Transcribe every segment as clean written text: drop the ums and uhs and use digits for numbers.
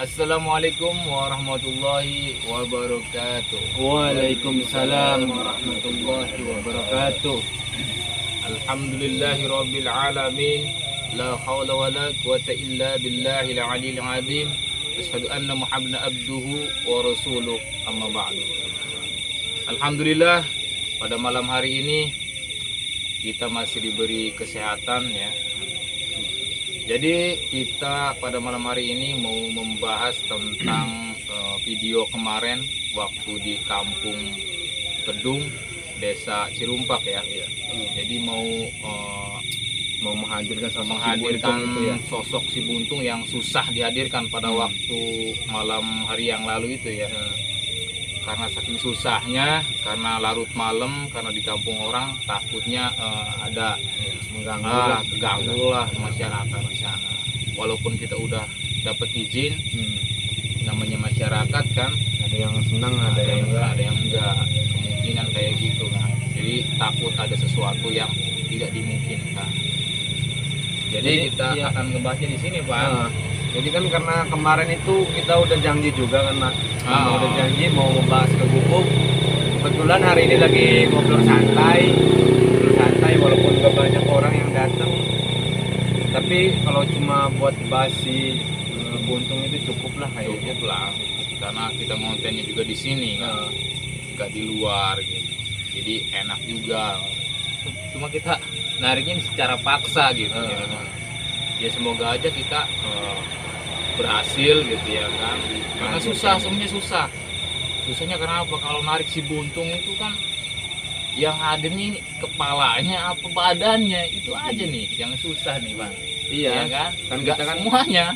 Assalamualaikum warahmatullahi wabarakatuh. Waalaikumsalam warahmatullahi wabarakatuh. Alhamdulillahi rabbil alamin. La hawla wa la quwata illa billahil aliyil azim. Asyhadu anna Muhammadan abduhu wa rasuluh. Amma ba'du. Alhamdulillah, pada malam hari ini kita masih diberi kesehatan ya. Jadi kita pada malam hari ini mau membahas tentang video kemarin waktu di Kampung Kedung, Desa Cirumpak ya. Jadi mau menghadirkan itu ya. sosok si Buntung yang susah dihadirkan pada waktu malam hari yang lalu itu ya. Karena saking susahnya, karena larut malam, karena di kampung orang takutnya ada mengganggu lah masyarakat di sana. Walaupun kita udah dapat izin, namanya masyarakat kan, Ada yang senang, ada yang enggak. ada yang enggak, kemungkinan kayak gitu kan. Jadi takut ada sesuatu yang tidak dimungkinkan. Jadi kita iya. akan ngebahasnya di sini, Pak. Nah, jadi kan karena kemarin itu kita udah janji juga kan Mas. Udah janji mau membahas ke gubuk. Kebetulan hari ini lagi ngobrol santai walaupun gak banyak orang yang datang. Tapi kalau cuma buat bahas si Buntung itu cukup lah kayaknya. Cukup lah, karena kita ngontennya juga di sini kan, nggak di luar gitu. Jadi enak juga. Cuma kita nariknya secara paksa gitu. Ya semoga aja kita berhasil gitu ya kan. Karena susah, semuanya susah. Susahnya karena apa? Kalau narik si Buntung itu kan yang hadirnya ini kepalanya apa badannya itu aja nih yang susah nih Bang. Iya Ya kan? kan Nggak kita kan semuanya.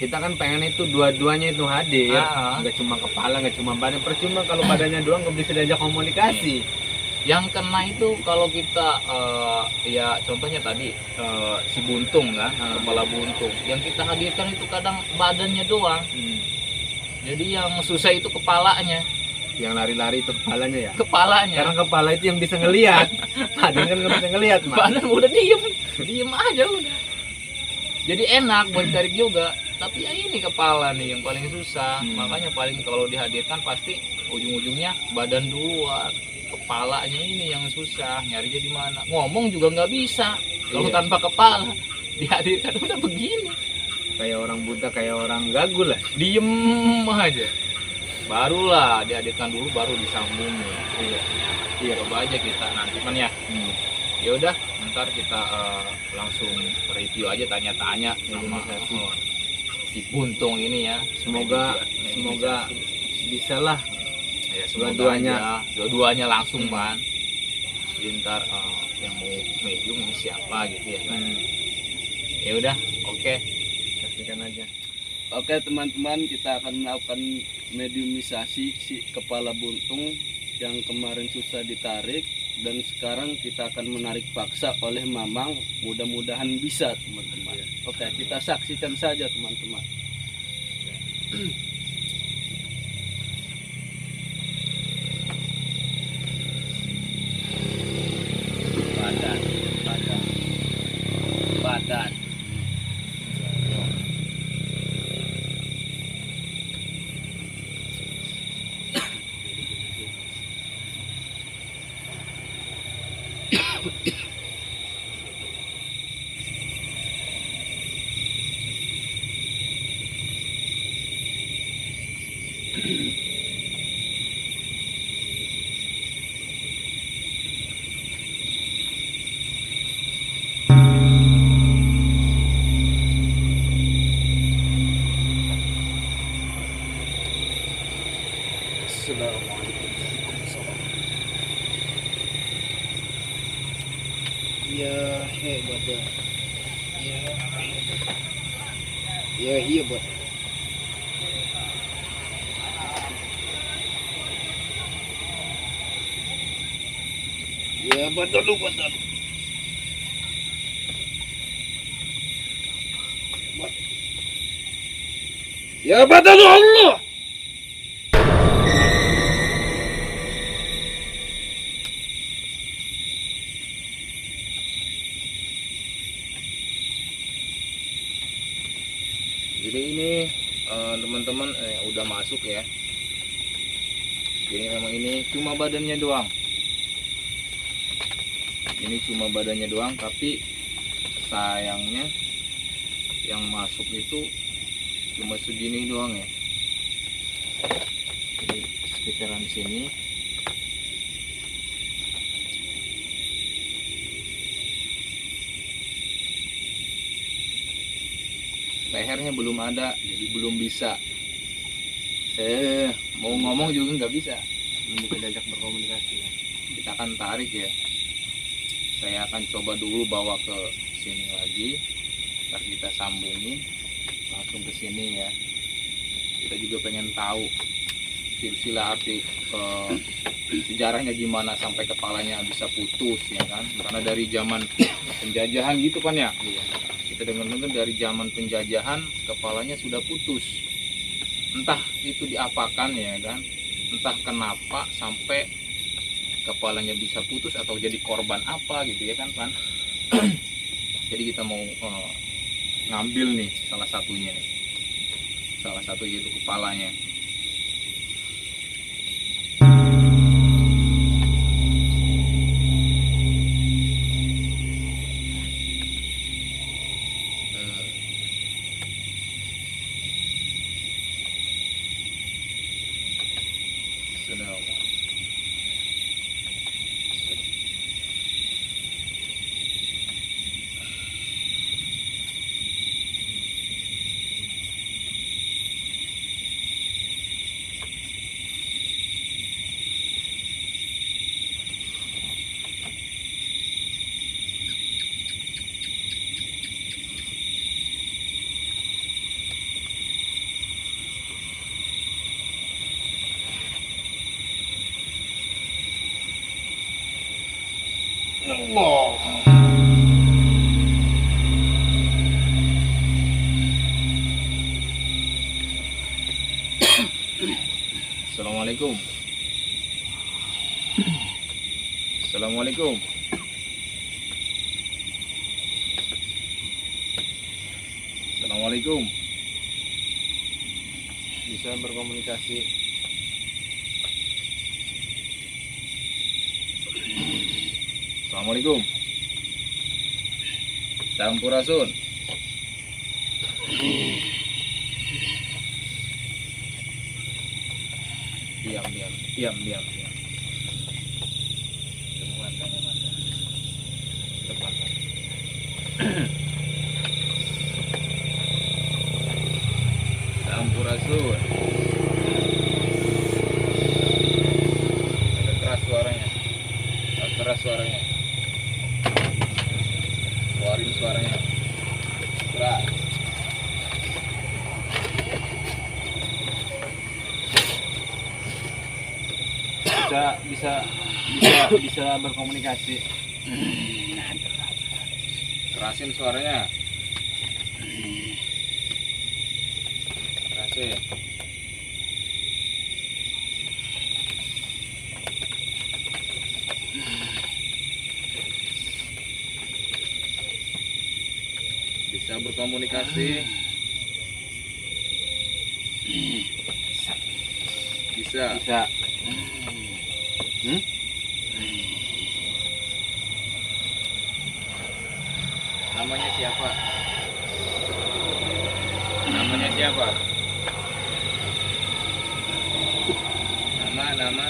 kita kan pengen itu dua-duanya itu hadir, nggak cuma kepala, nggak cuma badan. Percuma kalau badannya doang nggak bisa diajak komunikasi. Yang kena itu kalau kita ya contohnya tadi si Buntung kan, kepala Buntung. Yang kita hadirkan itu kadang badannya doang. Jadi yang susah itu kepalanya. Yang lari-lari itu kepalanya ya. Kepalanya. Karena kepala itu yang bisa ngelihat. Badan kan nggak bisa ngelihat, Mas. Badan udah diem aja udah. Jadi enak buat tarik juga. Tapi ya ini kepala nih yang paling susah. Makanya paling kalau dihadirkan pasti ujung-ujungnya badan duluan. Kepalanya ini yang susah, nyarinya di mana. Ngomong juga nggak bisa kalau Iya. tanpa kepala. Dihadirkan udah begini, Kayak orang buta, kayak orang gagu lah. diem aja. Barulah dihadirkan dulu, baru disambungin. Iya, coba aja kita nanti kan ya. Ya udah, ntar kita langsung review aja, tanya-tanya sama si Buntung ini ya. Semoga bisa lah. Ya, semoga Dua-duanya. aja, dua-duanya langsung kan. Jadi ntar yang mau medium ini siapa gitu ya kan. Ya udah, oke. Saksikan aja. Oke teman-teman, kita akan melakukan mediumisasi si kepala buntung yang kemarin susah ditarik, dan sekarang kita akan menarik paksa oleh Mamang. Mudah-mudahan bisa teman-teman. Oke, kita saksikan saja teman-teman. Badan. Ya hebat ya. Ya iya buat. Ya betul betul. Ya betul Allah. Jadi ini teman-teman udah masuk ya. Jadi memang ini cuma badannya doang. Ini cuma badannya doang, tapi sayangnya yang masuk itu cuma segini doang ya. Jadi sekitaran sini. Lehernya belum ada, jadi belum bisa. Mau ngomong juga nggak bisa. Mungkin diajak berkomunikasi ya. Kita akan tarik ya. Saya akan coba dulu bawa ke sini lagi. Ntar kita sambungin langsung ke sini ya. Kita juga pengen tahu silsilah arti sejarahnya gimana sampai kepalanya bisa putus ya kan. Karena dari zaman penjajahan gitu kan ya. Kita dengar-dengar dari zaman penjajahan kepalanya sudah putus. Entah itu diapakan ya kan. Entah kenapa sampai kepalanya bisa putus atau jadi korban apa gitu ya kan. Jadi kita mau ngambil nih salah satunya nih. Salah satu yaitu kepalanya. Assalamualaikum. Assalamualaikum. Assalamualaikum. Bisa berkomunikasi. Assalamualaikum. Sampurasun. Diam. Depan. Sampurasun. Agak keras suaranya. Keluarin suaranya. Keras. Bisa berkomunikasi. Kerasin suaranya. Kerasin. Bisa berkomunikasi. Bisa. Namanya siapa? Nama.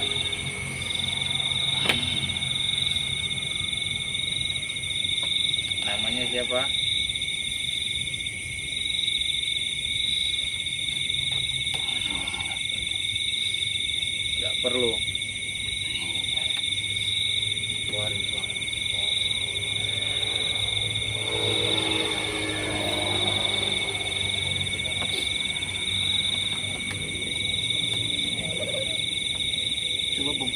Namanya siapa? Nggak perlu. Keluarin suara. Coba bung.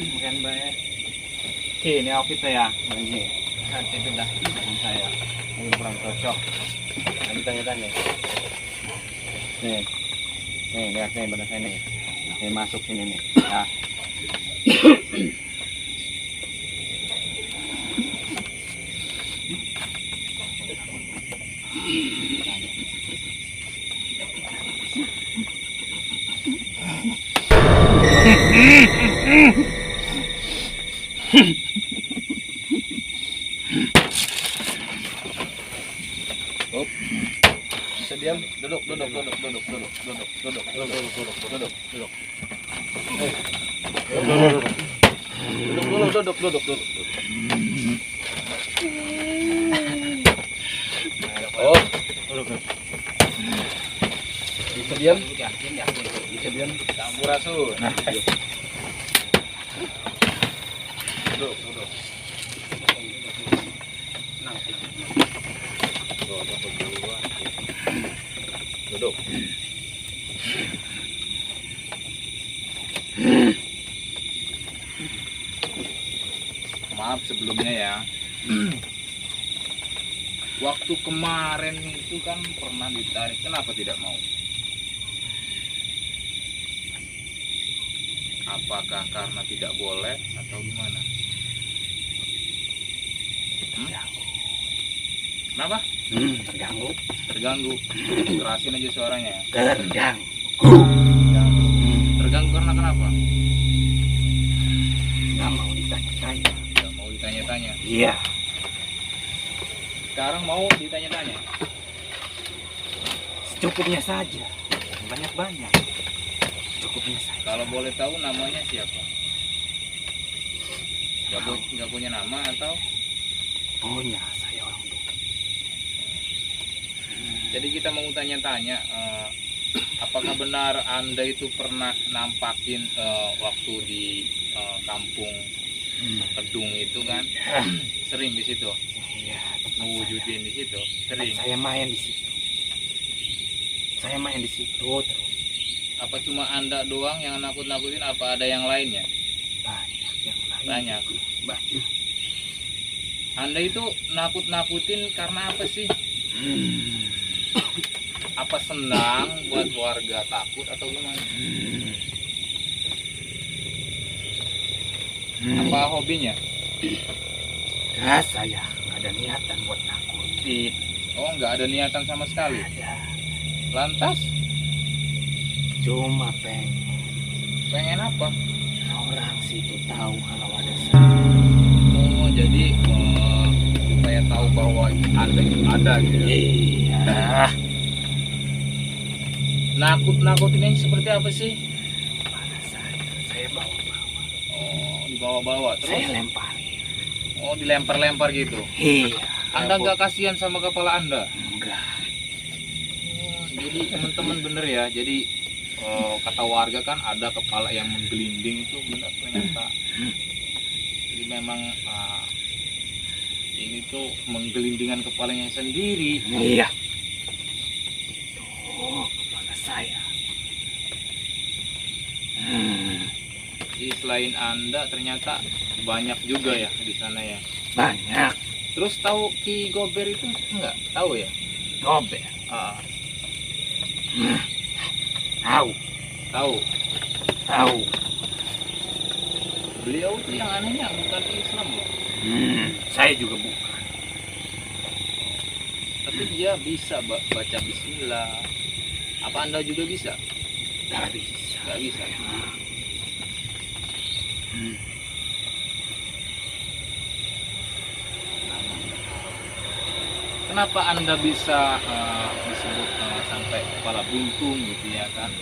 Bukan banyak. Oke, ini outfitnya ya, Bang. Nanti pindah dengan saya. Ini kurang cocok. Nanti tanya-tanya. Nih, lihat nih benar saya nih. Nih masuk sini nih. Nah. Bisa diam, duduk. Duduk. Oh, bisa diam. Bisa diam. Sampurasun. Duduk. Duduk. Maaf sebelumnya ya. Waktu kemarin itu kan pernah ditarik, kenapa tidak mau? Apakah karena tidak boleh atau gimana? Kenapa? Terganggu. Terganggu. Kerasin aja suaranya. Terganggu. Terganggu karena kenapa? Nggak mau ditanya-tanya. Tidak mau ditanya-tanya. Iya. Sekarang mau ditanya-tanya. Secukupnya saja. Banyak-banyak. Cukupnya saja. Kalau boleh tahu namanya siapa? Nggak punya nama atau? Punya saya orang tua. Jadi kita mau tanya-tanya, apakah benar Anda itu pernah nampakin waktu di kampung Kedung itu kan? Sering di situ, Iya. mewujudin di situ, sering. Saya main di situ. Saya main di situ terus. Apa cuma Anda doang yang nakut-nakutin? Apa ada yang lainnya? Banyak yang lain. Banyak. Banyak. Anda itu nakut-nakutin karena apa sih? Apa senang buat warga takut atau gimana? Apa hobinya? Saya nggak ada niatan buat nakutin. Oh, nggak ada niatan sama sekali. Ada. Lantas Cuma pengen apa? orang situ tahu kalau ada saya. Oh, jadi supaya tahu bahwa Anda itu ada gitu. Iya. Nakut-nakutin ini seperti apa sih? Pada saya bawa-bawa. Oh, dibawa-bawa Saya terus. lemparin. Oh, dilempar-lempar gitu. Iya. Anda nggak kasihan sama kepala Anda? Enggak. Oh, jadi teman-teman bener ya. Jadi kata warga kan ada kepala yang menggelinding, itu benar ternyata. Jadi memang ini tuh menggelindingan kepalanya sendiri. Iya. Oh, kepala saya. Jadi selain Anda ternyata banyak juga ya di sana ya. Banyak. Terus tahu Ki Gober itu enggak? Tahu ya? Gober. Ah, Tahu. tahu. Tahu. Beliau itu yang anehnya bukan Islam loh. Saya juga bukan. Tapi dia bisa baca bismillah. Apa Anda juga bisa? Nggak bisa. Nggak bisa. Kenapa Anda bisa disebut sampai kepala buntung gitu ya kan?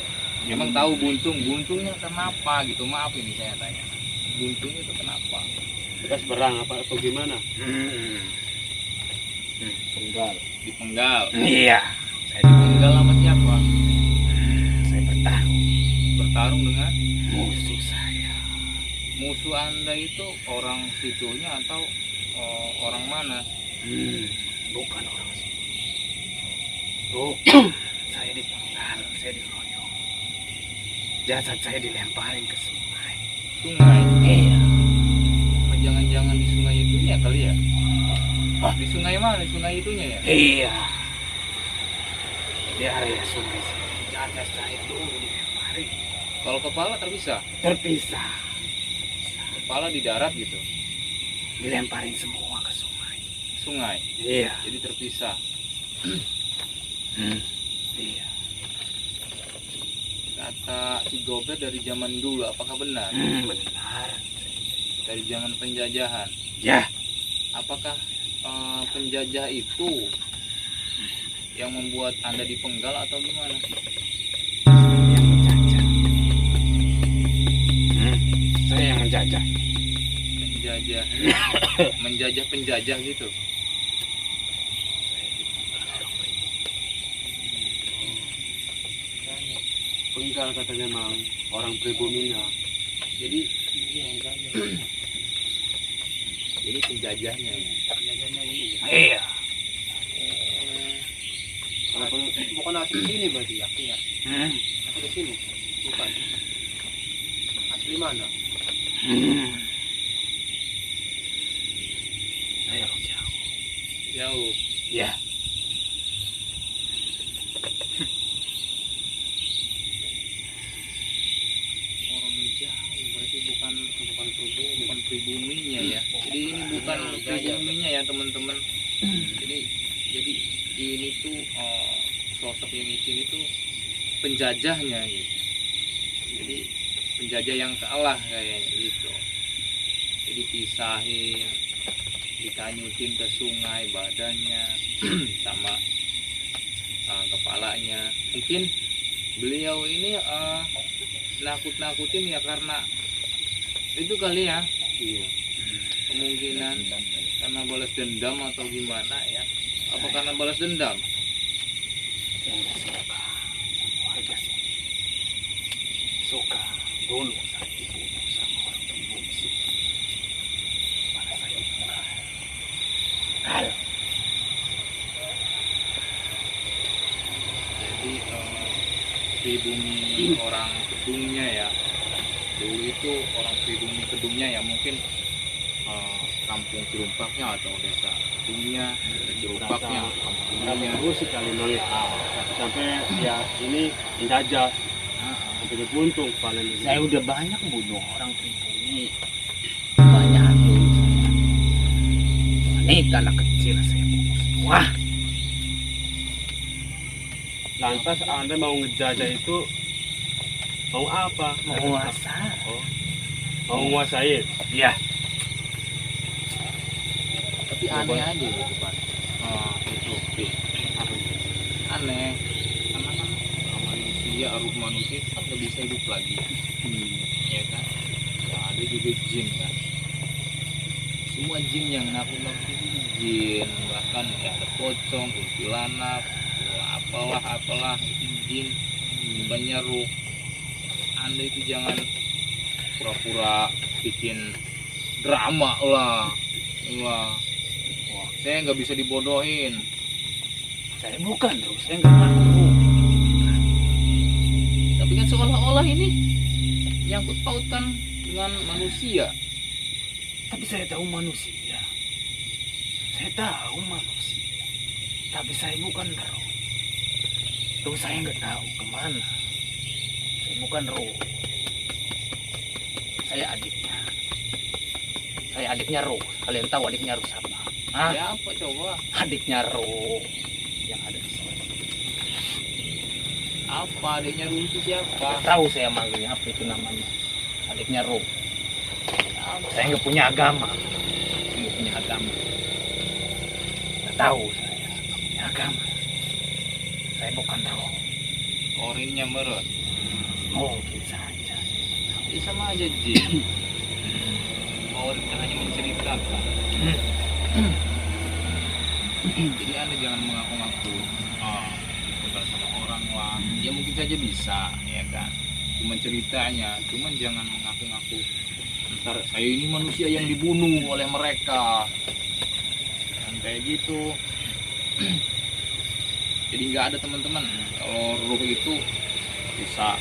Emang tahu buntungnya kenapa gitu? Maaf ini saya tanya. Buntungnya itu kenapa? Bekas berang apa atau gimana? Tunggal. Dipenggal. Iya. Saya dipenggal sama siapa? Saya bertarung. Bertarung dengan Musuh saya. musuh Anda itu orang situnya atau orang mana? Bukan orang sini. Saya dipenggal. Saya dikeroyok. Jasad saya dilemparin ke sungai. Sungai. Iya. Apa jangan-jangan di sungai itunya kali ya? Di sungai mana? Di sungai itunya ya? Iya. Di area sungai sini. Jasad saya dulu dilemparin. Kalau kepala terpisah, terpisah, kepala di darat gitu, dilemparin semua ke sungai. sungai, Iya. jadi terpisah. Iya. Kata si Gobet dari zaman dulu, apakah benar? Benar. Dari zaman penjajahan, Ya. apakah penjajah itu yang membuat Anda dipenggal atau gimana? Yang menjajah. Saya yang menjajah. Penjajah, menjajah penjajah gitu. Penggal katanya memang orang pribuminya. Jadi jadi penjajahnya ya. Iya. Bukan asli sini berarti ya? Iya. Asli sini? Bukan. Asli mana? Saya jauh. Jauh. Ya. Orang jauh berarti bukan pribuminya ya. Jadi ini bukan pribuminya ya teman-teman. Jadi ini tuh sosok yang di sini tuh penjajahnya gitu. Jadi penjajah yang kalah kayaknya gitu. Jadi pisahin, dikanyutin ke sungai badannya sama kepalanya. Mungkin beliau ini nakut-nakutin ya karena itu kali ya. Iya. Kemungkinan karena balas dendam atau gimana ya. Apa karena balas dendam? Saya nggak suka sama warga sini. Suka dulu saya dibunuh sama orang pribumi sini. Mana saya enggak. Kalau Jadi pribumi orang Kedungnya ya. Dulu itu orang pribumi Kedungnya ya mungkin kampung Cirumpaknya atau desa Kedungnya, Cirumpaknya, kampung Kedungnya. Terus sekali memang ya. Sampai ya ini menjajah. Sampai dibuntung paling ini. saya udah banyak bunuh orang pribumi. Banyak dulu saya. Wanita anak kecil saya bunuh semua. Lantas Anda mau ngejajah itu mau apa? Menguasa. Mau nguasain? Ya. Tapi aneh aja gitu Pak. Itu Pi. Aneh karena kan manusia ruh manusia itu kan nggak bisa hidup lagi ya kan ya, ada juga jin kan semua jin yang nakut-nakut itu jin bahkan ya ada pocong kuntilanak apalah itu jin bukannya ruh. Anda itu jangan pura-pura bikin drama lah. Wah, saya nggak bisa dibodohin. Saya bukan loh, saya nggak mau. Tapi kan seolah-olah ini nyangkut pautan dengan manusia. Tapi saya tahu manusia. Saya tahu manusia. Tapi saya bukan roh. Tuh saya nggak tahu kemana. Saya bukan roh. Saya adiknya. Saya adiknya roh. Kalian tahu adiknya roh siapa? Hah? Ya apa coba? Adiknya roh yang ada di sini. Apa adiknya Ruh itu siapa? Nggak tahu saya manggilnya apa itu namanya. Adiknya roh. Saya nggak punya agama. Saya nggak punya agama. Nggak tahu saya nggak punya agama. Saya bukan roh. Orinnya merot. Mungkin saja. Ya sama aja jin. Orin kan hanya menceritakan. Jadi Anda jangan mengaku-ngaku tinggal sama orang lah. Ya mungkin saja bisa, ya kan. Cuma ceritanya, cuman jangan mengaku-ngaku. Ntar saya ini manusia yang dibunuh oleh mereka. Dan kayak gitu. Jadi nggak ada teman-teman. Kalau ruh itu bisa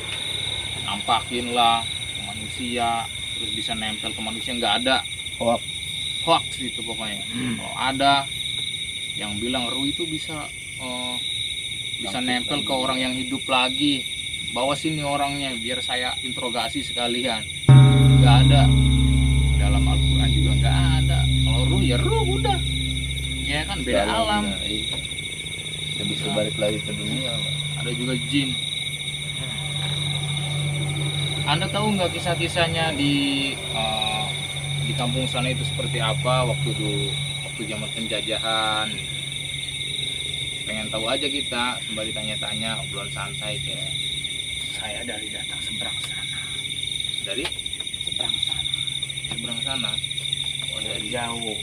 nampakin lah ke manusia, terus bisa nempel ke manusia, nggak ada. Hoax gitu pokoknya. Kalau ada yang bilang ruh itu bisa bisa nempel ke orang yang hidup lagi, bawa sini orangnya biar saya interogasi sekalian. Nggak ada, dalam Al-Quran juga nggak ada. Kalau ruh ya ruh udah, ya kan beda Dalam, alam. nah, iya. Nggak bisa balik lagi ke dunia Pak. Ada juga jin. Anda tahu nggak kisah-kisahnya di kampung sana itu seperti apa waktu zaman penjajahan? Pengen tahu aja kita, sembari tanya-tanya, obrolan santai kayak. Saya dari datang seberang sana. Dari Seberang sana. seberang sana. Oh, dari jauh.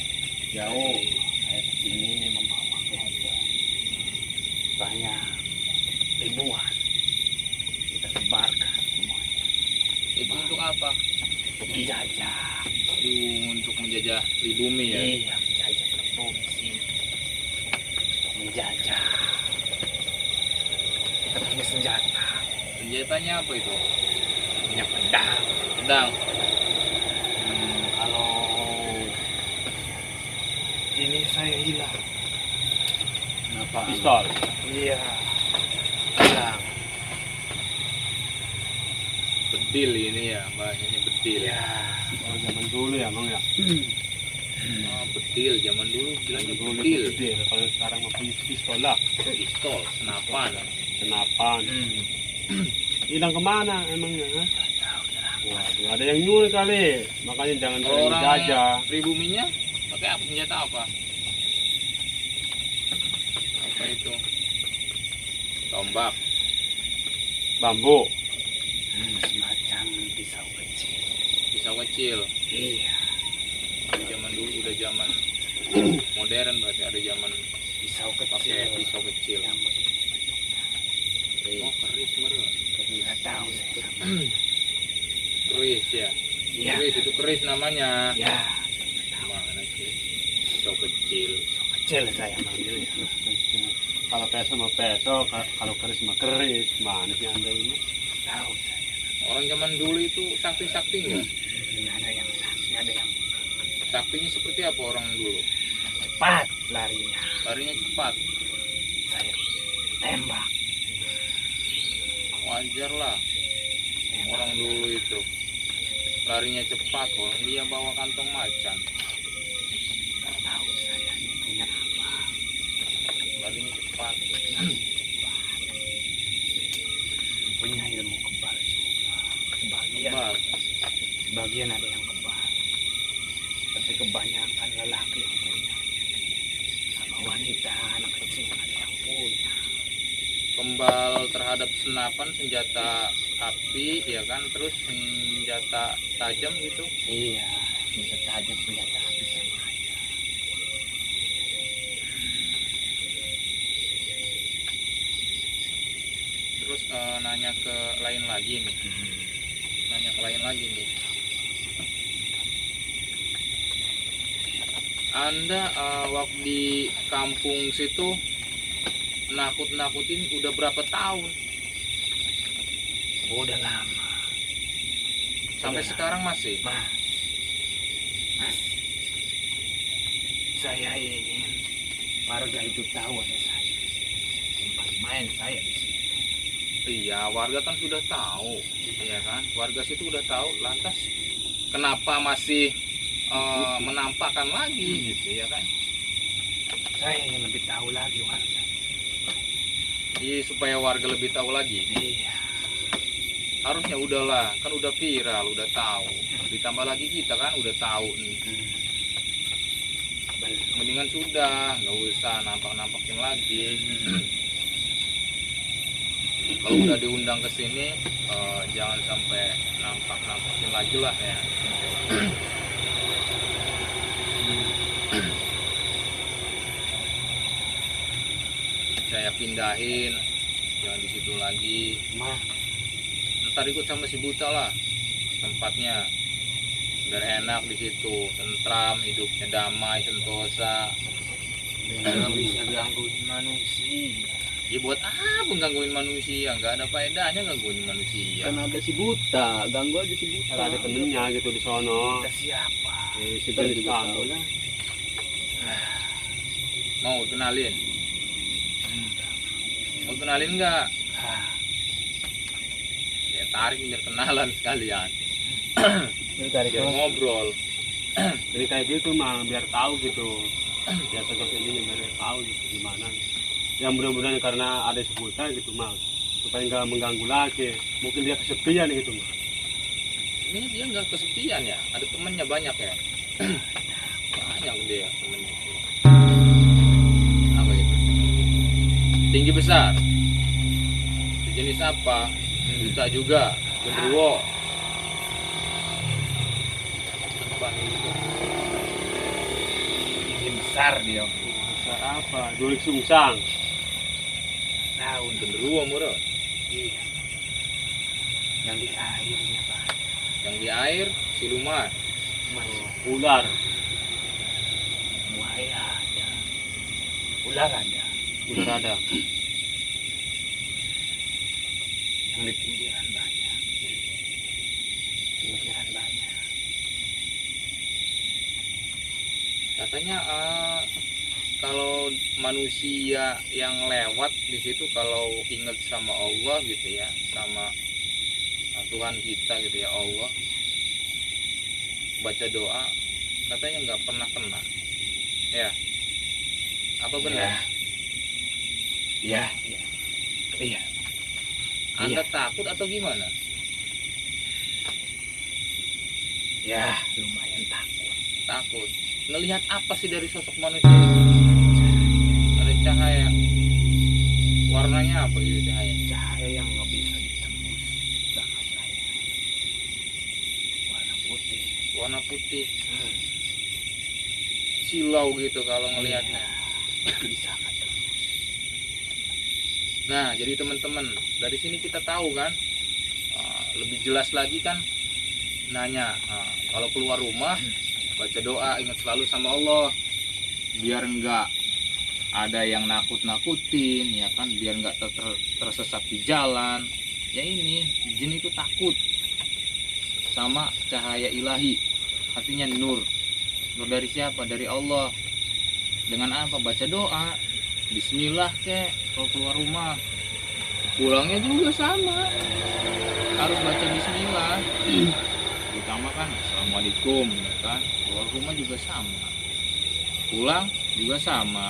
Jauh. Saya kesini membawa keluarga. Banyak. Ribuan. Kita sebarkan semuanya. Itu untuk apa? Untuk dijajah. Itu untuk menjajah pribumi ya. Iya, menjajah pribumi sini. Untuk menjajah. Kita punya senjata. Senjatanya apa itu? Punya pedang. Pedang. Kalau ini saya hilang. Kenapa? Pistol. Iya. Hilang. Bedil ini ya, bahasanya bedil. Iya. Kalau zaman dulu ya bang ya. Oh, bedil zaman dulu bilangnya Zaman dulu bedil. itu gede. Kalau sekarang mah pistol lah, Pistol, senapan. senapan. Hmm. Hilang kemana emangnya? Ha? Waduh, ada yang nyuri kali. Makanya jangan Kalau sering orang dijajah. pribuminya pakai apa, senjata apa? Apa itu? Tombak. Bambu. Semacam pisau kecil. Pisau kecil. Iya. Kalau zaman dulu udah zaman modern, berarti ada zaman Pisau pakai kecil. pisau kecil. Yang Oh, keris meren. nggak tahu saya. Keris ya. Iya. Keris itu keris namanya. Ya. Mana sih? Pisau kecil. Kecil saya manggilnya. Kalau peso mah peso, kalau keris mah keris. Mana sih anda ini? Tahu saya. Orang zaman dulu itu sakti-sakti nggak? Ada yang sakti, ada yang Saktinya seperti apa orang dulu? cepat larinya. Larinya cepat. Saya tembak. Wajar lah. Orang dulu itu larinya cepat, orang dia bawa kantong macan. Nggak tahu saya ini punya apa. Larinya cepat. Punya ilmu kebal juga. Sebagian, Kebal. sebagian ada yang kebal. Tapi kebanyakan lelaki yang punya. Sama wanita, anak kecil ada yang punya. Kembal terhadap senapan, senjata api, ya kan, terus senjata tajam gitu. Iya, senjata tajam, senjata api sama aja. Terus nanya ke lain lagi nih, nanya ke lain lagi nih. Anda waktu di kampung situ nakut-nakutin udah berapa tahun? Udah lama. Sampai Udah sekarang masih? Mas, saya ingin warga itu tahu ada saya. Tempat main saya di sini. Iya, warga kan sudah tahu, iya kan? Warga situ udah tahu, lantas kenapa masih menampakkan lagi gitu ya kan? Saya ingin lebih tahu lagi warga. Jadi supaya warga lebih tahu lagi. Iya. Harusnya udahlah, kan udah viral, udah tahu. Ditambah lagi kita kan udah tahu nih. Belum. Mendingan sudah, nggak usah nampak-nampakin lagi. Kalau udah diundang ke sini, jangan sampai nampak-nampakin lagi lah ya. Saya pindahin, jangan di situ lagi. Ma, Ntar ikut sama si buta lah tempatnya, biar enak di situ, tentram, hidupnya damai, sentosa. nggak bisa gangguin manusia. Ya buat apa gangguin manusia? Nggak ada faedahnya gangguin manusia. Kan ada si buta, ganggu aja si buta. Kalau ada temennya gitu di sono. Kita siapa? Si Kita jenis juga kamu. tahu lah. Mau kenalin? Enggak. Mau kenalin nggak? Ah, tarik biar kenalan sekalian, Ini tarik biar terus. ngobrol. Jadi kayak gitu mah biar tahu gitu. Biar sosok ini biar tahu gitu gimana. Ya mudah-mudahan karena ada sebutan gitu mah supaya nggak mengganggu lagi. Mungkin dia kesepian gitu mah. Ini dia nggak kesepian ya, ada temennya banyak ya. Banyak dia temennya. Apa itu? Tinggi besar. Jenis apa? Buta juga. Genderuwo. Apa itu? Tinggi besar dia. Besar apa? Dulik sungsang. Daun Genderuwo murah. iya. Yang di airnya Pak. Yang di air siluman. Ular. Buaya ada. Ular ada. Ular ada. Yang di pinggiran banyak. Pinggiran banyak. Katanya kalau manusia yang lewat di situ kalau ingat sama Allah gitu ya, sama Tuhan kita gitu ya Allah, baca doa katanya nggak pernah kena. Ya. Apa benar? Iya. Iya. Iya. Anda takut atau gimana? Ya, lumayan takut. Takut. Ngelihat apa sih dari sosok manusia itu? Ada cahaya. Warnanya apa gitu cahaya? Cahaya yang nggak bisa ditembus sama saya. Warna putih. Warna putih. Silau gitu kalau ngelihatnya. Bisa ketemu. Nah, jadi teman-teman, dari sini kita tahu kan, lebih jelas lagi kan, nanya, kalau keluar rumah, baca doa, ingat selalu sama Allah, biar nggak ada yang nakut-nakutin, ya kan, biar nggak tersesat di jalan. Ya ini, jin itu takut sama cahaya ilahi, artinya nur. Nur dari siapa? Dari Allah. Dengan apa? Baca doa. Bismillah kek kalau keluar rumah. Pulangnya juga sama. Harus baca bismillah. Utama kan assalamualaikum ya kan. Keluar rumah juga sama. Pulang juga sama.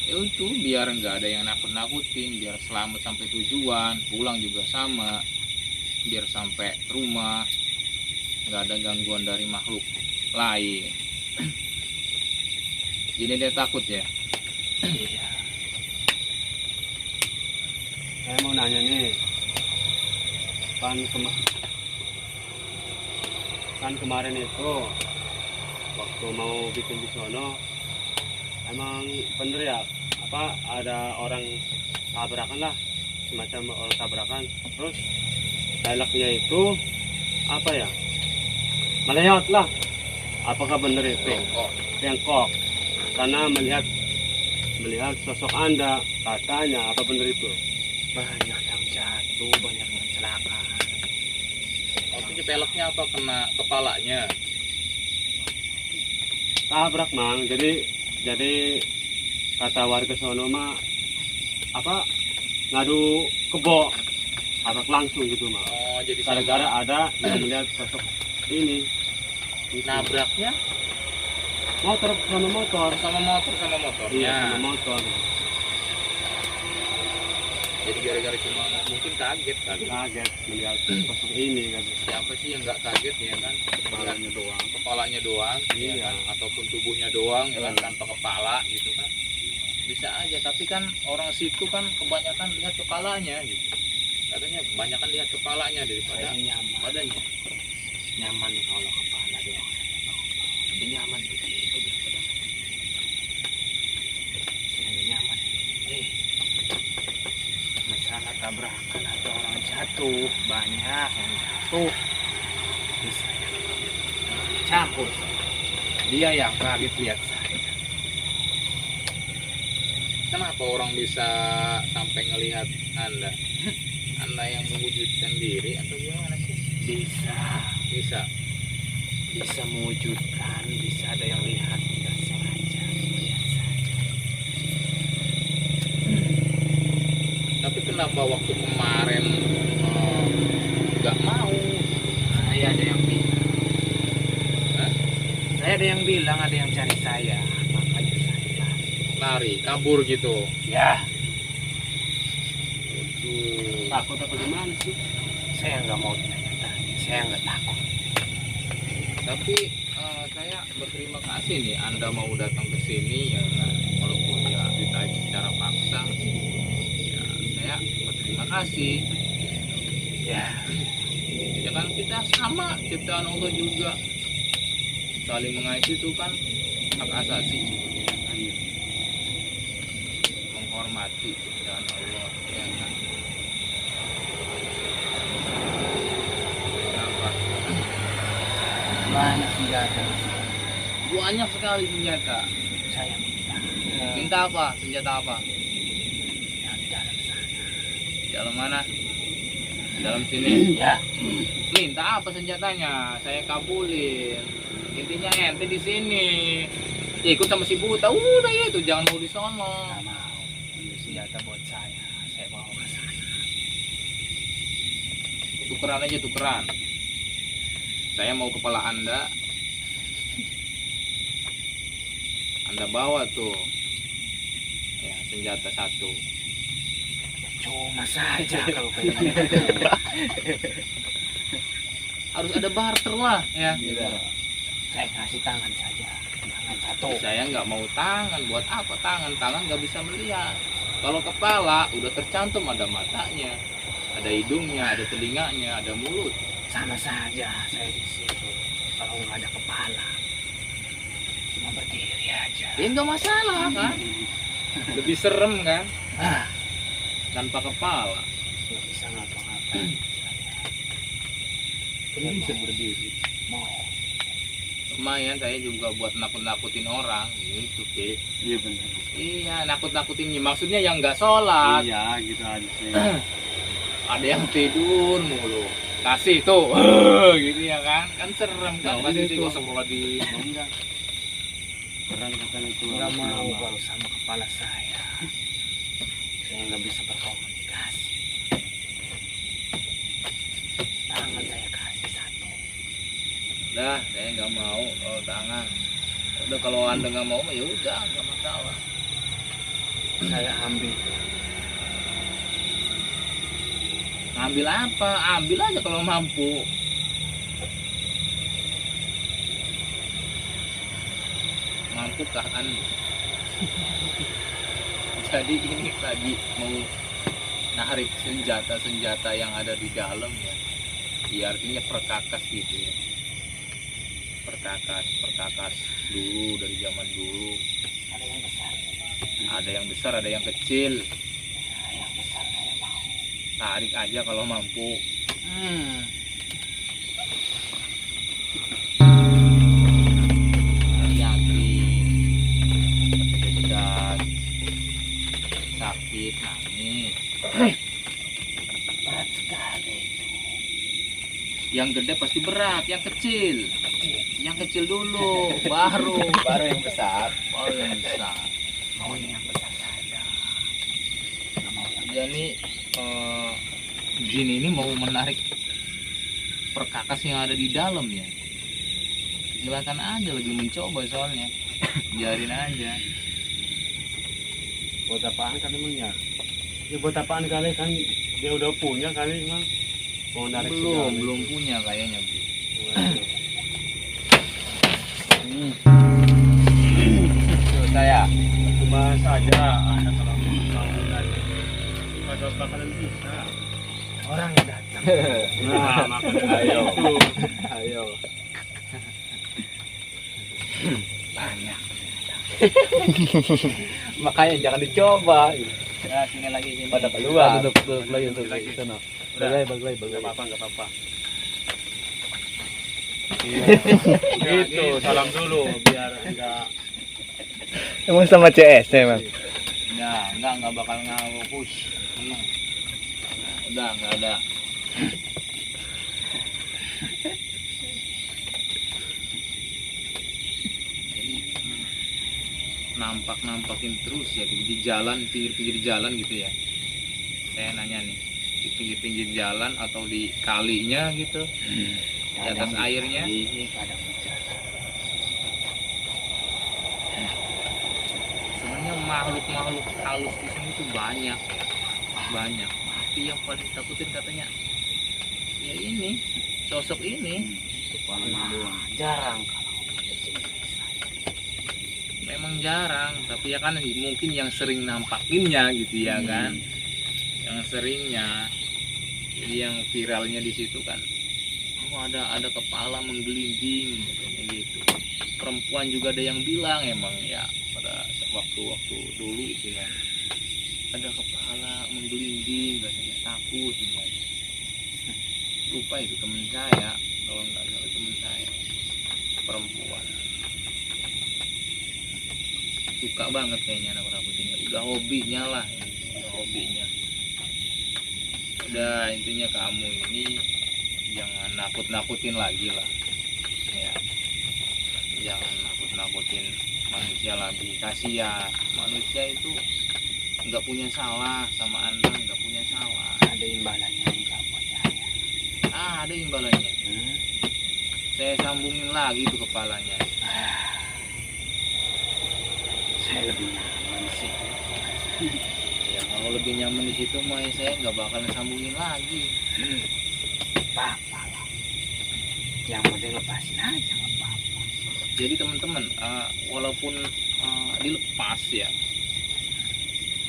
Itu biar nggak ada yang nakut-nakutin, biar selamat sampai tujuan. Pulang juga sama. Biar sampai rumah nggak ada gangguan dari makhluk lain. Gini dia takut ya. Iya. Saya mau nanya nih. Kan kemarin itu waktu mau bikin di sono emang bener ya apa ada orang tabrakan lah, semacam orang tabrakan, terus dialognya itu apa ya, meleot lah. Apakah bener itu Bengkok. bengkok karena melihat sosok Anda, katanya apa bener itu? Banyak yang jatuh, banyak yang celaka. Maksudnya peleknya apa? Kena kepalanya. Tabrak mang, jadi kata warga sono mah apa ngadu kebo, tabrak langsung gitu mah. Oh, jadi Gara-gara ada yang melihat sosok ini. Gitu. nabraknya Motor sama motor. sama motornya. Iya, sama motor. Jadi gara-gara cuma mungkin kaget kali. Kaget melihat sosok ini kan. Siapa sih yang nggak kaget ya kan? Kepalanya doang, ya Iya. kan? Ataupun tubuhnya doang, ya kan? Iya. Tanpa kepala gitu kan? Bisa aja. Tapi kan orang situ kan kebanyakan lihat kepalanya gitu. Katanya kebanyakan lihat kepalanya daripada Kayaknya nyaman. badannya. Nyaman kalau kepala doang. Lebih nyaman begitu daripada lebih nyaman. Masalah tabrakan atau orang jatuh, banyak yang jatuh. Bisa campur. Dia yang kaget lihat saya. Kenapa orang bisa sampai ngelihat Anda? Anda yang mewujudkan diri atau gimana sih? Bisa Bisa. mewujudkan, bisa ada yang lihat tidak sengaja, lihat saja. Tapi kenapa waktu kemarin ada yang bilang ada yang cari saya, makanya saya lari, kabur gitu. ya. Takut apa gimana sih? Saya nggak mau ditanya-tanya, saya nggak takut. Tapi saya berterima kasih nih Anda mau datang ke sini ya kan. Walaupun ya ditarik secara paksa, ya saya berterima kasih. Ya, Ya kan kita sama ciptaan Allah juga, saling mengasihi itu kan hak asasi, menghormati ciptaan Allah ya kan. Kenapa? banyak senjata. Banyak sekali senjata. Saya minta Minta apa? Senjata apa? yang di dalam sana. Di dalam mana? Di dalam sini. Ya, Minta apa senjatanya? Saya kabulin. Intinya ente di sini. Ikut sama si buta. Udah ya itu, jangan mau di sono. nggak mau. Ini senjata buat saya bawa ke sana. Tukeran aja tukeran. Saya mau kepala Anda. Anda bawa tuh. Ya, senjata satu. Cuma saja kalau pengen. Harus ada barter lah ya. Saya kasih tangan saja, tangan satu. Saya nggak mau tangan. Buat apa tangan? Tangan nggak bisa melihat. Kalau kepala udah tercantum, ada matanya, ada hidungnya, ada telinganya, ada mulut. Sama saja saya di situ. Kalau nggak ada kepala, cuma berdiri aja. Ya nggak masalah kan. Lebih serem kan Ah, tanpa kepala. nggak bisa ngapa-ngapain. Ini bisa berdiri. Mau Lumayan saya juga buat nakut-nakutin orang gitu, Pi. Iya benar. Iya, nakut-nakutin maksudnya yang nggak sholat. Iya gitu aja sih. Ada yang tidur mulu. Kasih tuh, gitu ya kan? Kan serem kan, Ya, kasih udah sih tuh. gosok kalau di Mau enggak? Perang katanya itu nggak mau kalau sama kepala saya. Saya nggak bisa berkomunikasi. Tangan saya kasih satu. Udah, saya nggak mau kalau tangan. Udah kalau Anda nggak mau, ya udah, nggak masalah. Saya ambil. Ngambil apa? Ambil aja kalau mampu. Mampukah Anda? Jadi ini lagi mau narik senjata-senjata yang ada di dalam ya. Ya artinya perkakas gitu ya. Perkakas dulu dari zaman dulu. Ada yang besar. Ada yang besar, ada yang kecil. Yang besar saya mau. Tarik aja kalau mampu. Hati-hati. Dekat. Sakit, nangis. Berat sekali. Yang gede pasti berat, yang kecil. Yang kecil dulu, baru yang besar. baru yang besar. Maunya yang besar saja. Nggak mau yang Jadi jin ini mau menarik perkakas yang ada di dalam ya. Silakan aja, lagi mencoba soalnya. Biarin aja. Buat apaan kan emangnya? Ya buat apaan kali kan dia udah punya kali emang. Mau narik segala Belum punya kayaknya, Bu. Tuh, saya. Cuma saja ada kalau mau tadi pada bakalan bisa. Orang yang datang. Nah, makanya Ayo. itu. Ayo. Banyak. Makanya jangan dicoba. Ya, sini lagi sini. Pada keluar. Duduk lagi untuk lagi sana. Bagai. Enggak apa-apa. Gitu. Salam dulu biar enggak Emang sama CS emang. Ya, enggak bakal ngaruh push. Tenang. Udah, enggak ada. Jadi nampakin terus ya di jalan, pinggir-pinggir jalan gitu ya. Saya nanya nih, di pinggir-pinggir jalan atau di kalinya gitu, di atas airnya. Ini kadang bicara. makhluk-makhluk halus di sini tuh banyak ya, banyak. Tapi yang paling takutin katanya ya ini, sosok ini. Jarang. Memang jarang, tapi ya kan mungkin yang sering nampakinnya gitu ya kan, yang seringnya. Jadi yang viralnya di situ kan, oh ada kepala menggelinding katanya gitu. Perempuan juga ada yang bilang emang ya pada waktu dulu itu ya, ada kepala menggelinding katanya, takut ya. Lupa itu teman saya, kalau nggak salah teman saya perempuan. Suka banget kayaknya nakut-nakut ini, udah hobinya lah ini, udah hobinya. Udah intinya kamu ini jangan nakut-nakutin lagi lah ya, jangan nakut-nakutin manusia lagi. Kasihan, manusia itu nggak punya salah sama anda, nggak punya salah. Ada imbalannya enggak buat saya. Ada imbalannya. Saya sambungin lagi tuh kepalanya. Saya lebih nyaman sih. Ya kalau lebih nyaman di situ mah saya nggak bakalan sambungin lagi. Apa-apa lah. Yang penting lepasin aja nggak apa-apa. Jadi teman-teman, walaupun dilepas ya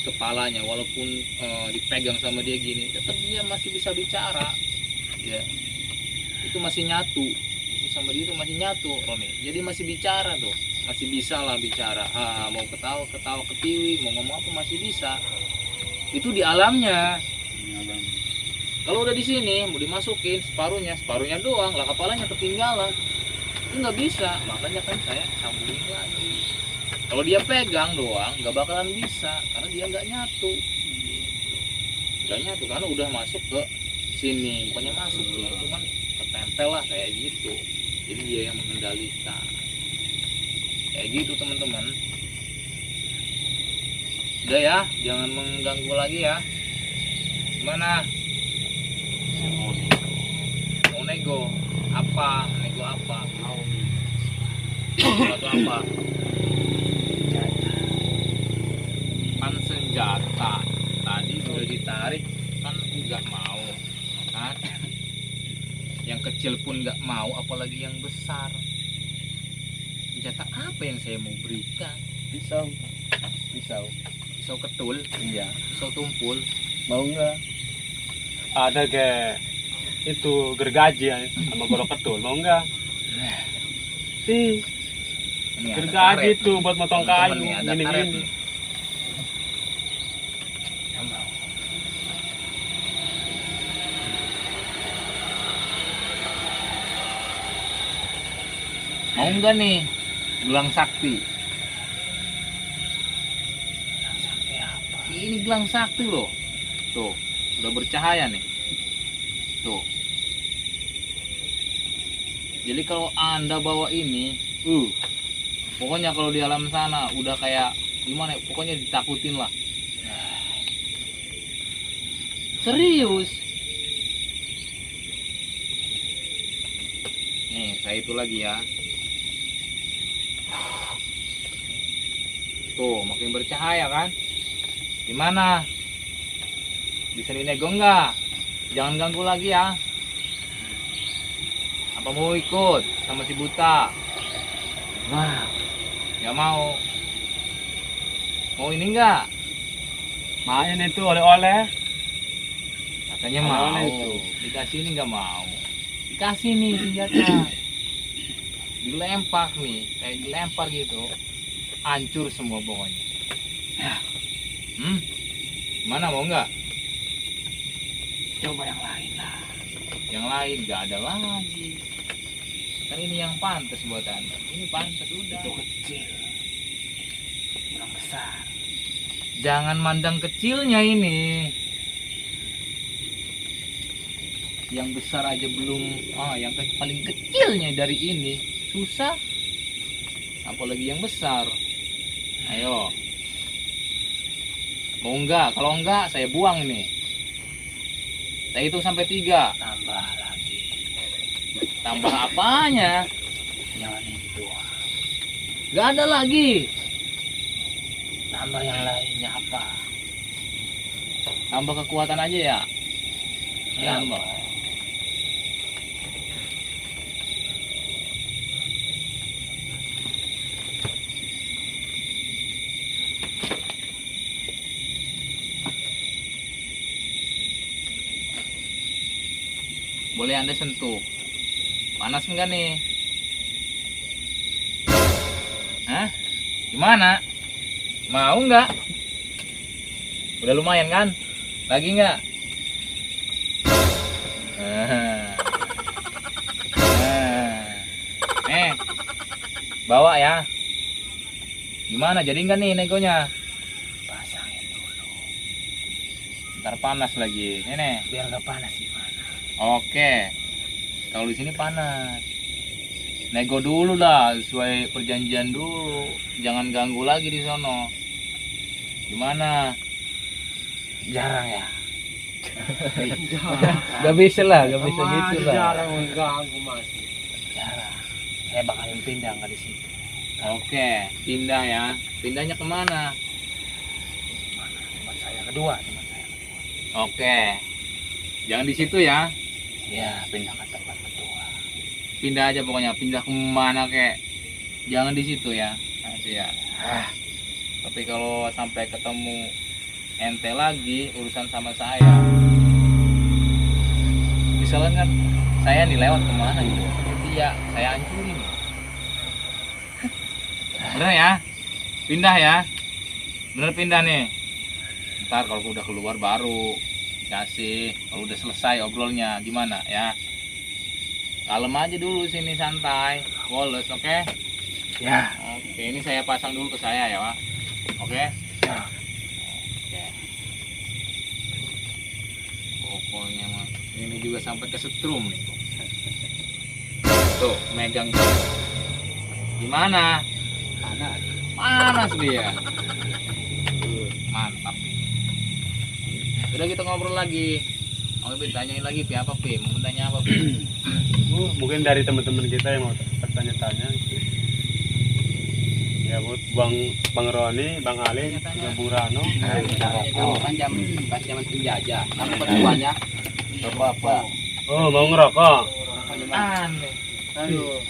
kepalanya, walaupun dipegang sama dia gini, tetap dia masih bisa bicara ya. Itu masih nyatu sama dia, itu masih nyatu Roni, jadi masih bicara tuh, masih bisa lah bicara. Mau ketawa ketiwi, mau ngomong apa masih bisa. Itu di alamnya. Kalau udah di sini mau dimasukin separuhnya doang lah, kepalanya ketinggalan, itu nggak bisa. Makanya kan saya sambungin lagi. Kalau dia pegang doang nggak bakalan bisa, karena dia nggak nyatu. Nggak nyatu karena udah masuk ke sini, bukannya masuk ya, cuman ketempel lah kayak gitu. Jadi dia yang mengendalikan. Kayak gitu teman-teman. Udah ya, jangan mengganggu lagi ya. Gimana? Mau nego apa? Nego apa? Atau apa? Kan senjata. Tadi udah ditarik kan nggak mau, kan? Yang kecil pun nggak mau, apalagi yang besar. Senjata apa yang saya mau berikan? Pisau. Pisau ketul, Iya. pisau tumpul. Mau nggak? Ada ke itu gergaji ya, sama golok ketul, mau nggak? Sih, Ini ada gergaji karet. itu buat motong Teman-teman kayu, nih, ada karet gini-gini. nih. Yang mau. Mau nggak nih gelang sakti? Ini gelang sakti loh, tuh udah bercahaya nih, tuh. Jadi kalau anda bawa ini, pokoknya kalau di alam sana udah kayak gimana? Pokoknya ditakutin lah. Serius? Nih saya itu lagi ya. Tuh makin bercahaya kan? Gimana? Bisa dinego nggak? Jangan ganggu lagi ya. Apa mau ikut sama si buta? Wah, Nggak mau. Mau ini nggak? Main itu oleh-oleh. Katanya Oleh-oleh mau. itu. Dikasih ini nggak mau. Dikasih nih senjata. Dilempar nih, kayak dilempar gitu. Hancur semua pokoknya. Mana mau nggak? coba yang lain lah. Yang lain nggak ada lagi. Kan ini yang pantas buat anda. Ini pantas udah. Itu kecil. Yang besar. Jangan mandang kecilnya ini. Yang besar aja belum. Yang paling kecilnya dari ini susah. Apalagi yang besar. Ayo. Mau enggak? Kalau enggak saya buang ini. Saya hitung sampai 3. Tambah lagi. Tambah apanya? Jangan ini doang. Nggak ada lagi. Tambah yang lainnya apa? Tambah kekuatan aja ya. Tambah. Boleh Anda sentuh. Panas enggak nih? Hah? Gimana? Mau nggak? Udah lumayan kan? Lagi nggak? Nah. Bawa ya. Gimana? Jadi nggak nih negonya? Pasangin dulu. Ntar panas lagi. Nih. Biar nggak panas gimana? Oke. Kalau di sini panas. Nego dulu lah, sesuai perjanjian dulu. Jangan ganggu lagi di sono. Gimana? Jarang ya? Gak bisa lah, gak bisa gitu lah. Jarang mengganggu Mas. Jarang. Saya bakalan pindah nggak di situ. Oke, pindah ya. Pindahnya kemana? Tempat saya kedua, tempat saya. Oke. Jangan di situ ya. Ya, pindah ke tempat kedua. Pindah aja pokoknya, pindah kemana kek. Jangan di situ ya. Nanti ya. Tapi kalau sampai ketemu ente lagi urusan sama saya, misalnya kan saya nih lewat kemana gitu, jadi ya saya hancurin. Bener ya? Pindah ya? Bener pindah nih. Ntar kalau udah keluar baru kasih, kalau udah selesai obrolnya gimana ya? Kalem aja dulu sini, santai, woles, oke? Ya. Oke, ini saya pasang dulu ke saya ya, Pak. Oke? Ya. Oke. Pokoknya mah ini juga sampai kesetrum nih. Tuh, megang tuh. Gimana? Panas. Panas dia. Mantap. Udah kita ngobrol lagi. Mau ditanyain lagi Pi apa Pi? Mau tanya apa Pi? Mungkin dari teman-teman kita yang mau bertanya-tanya gitu. Ya buat Bang Roni, Bang Ali, Bang Rano. Kan zaman penjajah. Karena perempuannya apa-apa. Oh, mau ngerokok. Aneh. Aduh.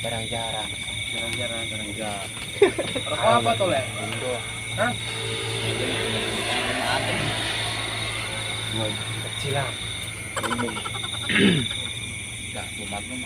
Jarang-jarang. Jarang-jarang. Rokok apa tuh, Le? Hah? Kecilan. Enggak, belum.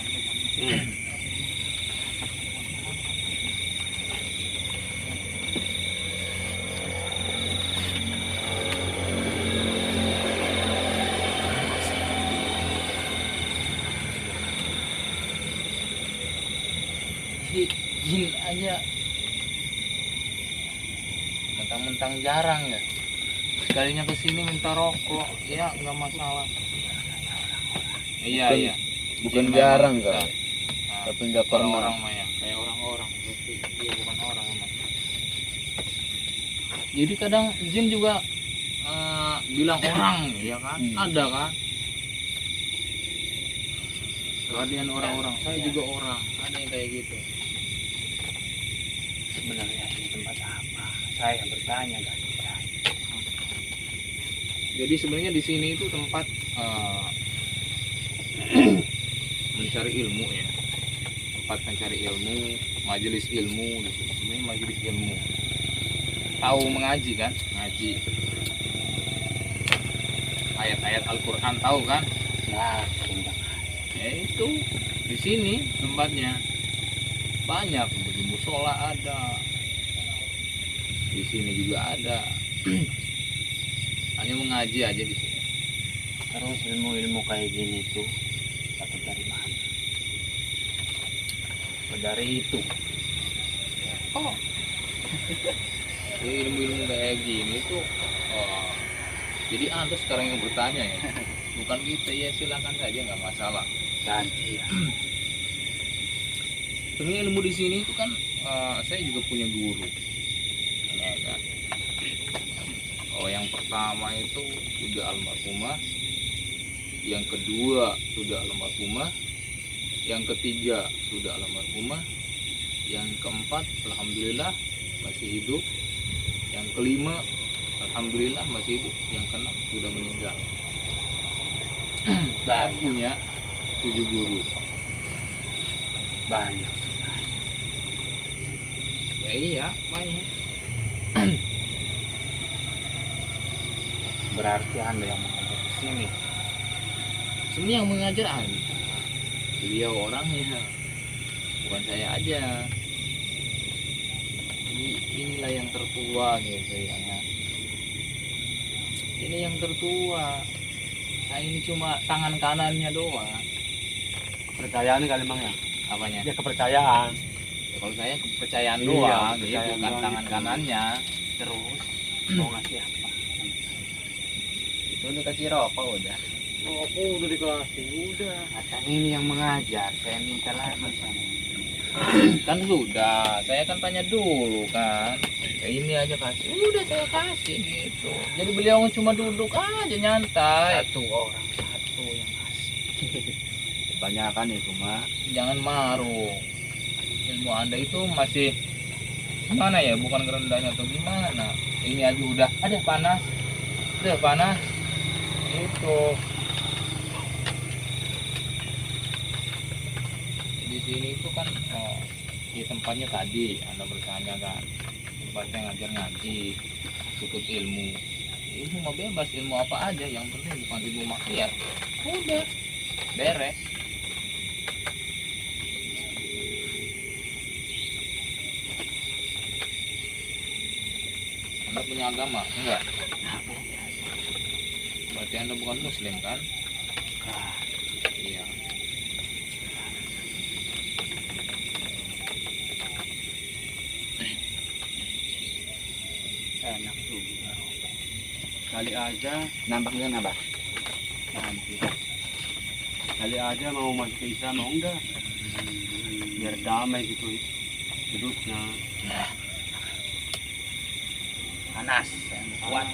Jin aja mentang-mentang jarang ya, sekalinya kesini minta rokok ya nggak masalah. Iya Bukan Jin jarang memang kan? bisa. Tapi nggak pernah. Orang mah ya kayak orang-orang, tapi dia bukan orang emang. Jadi kadang jin juga bilang orang ya kan, ada kan kalian orang-orang, saya juga orang, ada yang kayak gitu. Sebenarnya ini tempat apa? Saya bertanya kan. Jadi sebenarnya di sini itu tempat mencari ilmu ya. Tempat mencari ilmu, majelis ilmu gitu. Sebenarnya majelis ilmu. Tahu mengaji kan? Ngaji. Ayat-ayat Al-Qur'an tahu kan? Nah, ya itu di sini tempatnya. Banyak di musola ada, di sini juga ada. Hanya mengaji aja di sini. Terus ilmu-ilmu kayak gini tuh dapat dari mana? Dari itu. Oh, jadi ilmu-ilmu kayak gini tuh. Oh, jadi Anda sekarang yang bertanya ya, bukan kita ya, silakan saja nggak masalah. Ganti ya. Sebenarnya ilmu di sini itu kan saya juga punya guru, ya kan. Oh, yang pertama itu sudah almarhumah, yang kedua sudah almarhumah, yang ketiga sudah almarhumah, yang keempat alhamdulillah masih hidup, Yang kelima alhamdulillah masih hidup, yang keenam sudah meninggal. Saya punya 7 guru. Banyak. Ya iya, banyak. Berarti Anda yang mengajar di sini. Sini yang mengajar Anda. Beliau orangnya, bukan saya aja. Inilah yang tertua gitu ya. Ini yang tertua. Saya ini cuma tangan kanannya doang. Kepercayaan kali Mang ya. Apanya? Ya kepercayaan. Ya, kalau saya kepercayaan Iya, doang, gitu, kepercayaan bukan doang tangan gitu. kanannya. Terus mau ngasih apa? Itu udah kasih rokok udah. Oh, aku udah dikasih, udah. Katanya ini yang mengajar, saya minta lagi sama. Kan sudah, saya kan tanya dulu kan. Ya, ini aja kasih. Ini udah saya kasih gitu. Jadi beliau cuma duduk aja nyantai. Satu orang satu yang ngasih. Kebanyakan itu mah. Jangan marung. Ilmu Anda itu masih gimana ya? Bukan kerendahnya atau gimana? Ini aja udah ada panas. Udah panas. Itu. Di sini itu kan di tempatnya tadi Anda bertanya kan. Tempatnya ngajar ngaji, tuntut ilmu. Ilmu mau bebas, ilmu apa aja, yang penting bukan ilmu maksiat. Udah beres. Anda punya agama? Enggak. Berarti Anda bukan muslim kan? Iya. Enak juga. Kali aja Nampaknya nambah. nanti. Kali aja mau masuk ke Islam mau enggak? Biar damai gitu hidupnya. Panas, kuat.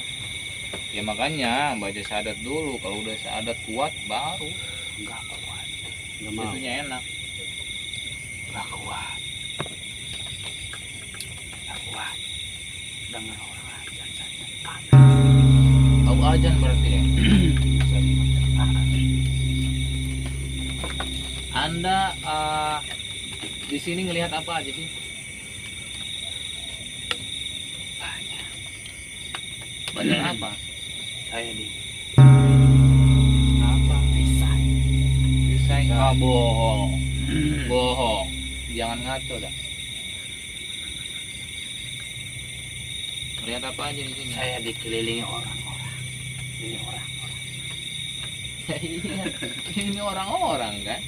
Ya makanya baca syahadat dulu. Kalau udah syahadat kuat baru Enggak kuat. Enggak mau. itunya enak. Enggak kuat. Enggak kuat. Dengar orang ajan saja. Tahu ajan berarti ya. Anda di sini ngelihat apa aja sih? Banyak apa? Saya di Apa? perisai. Desain. Ah, bohong. Bohong. Jangan ngaco dah. Lihat apa aja di sini? Saya dikelilingi orang-orang. Ini orang-orang. Iya. Ini orang-orang kan?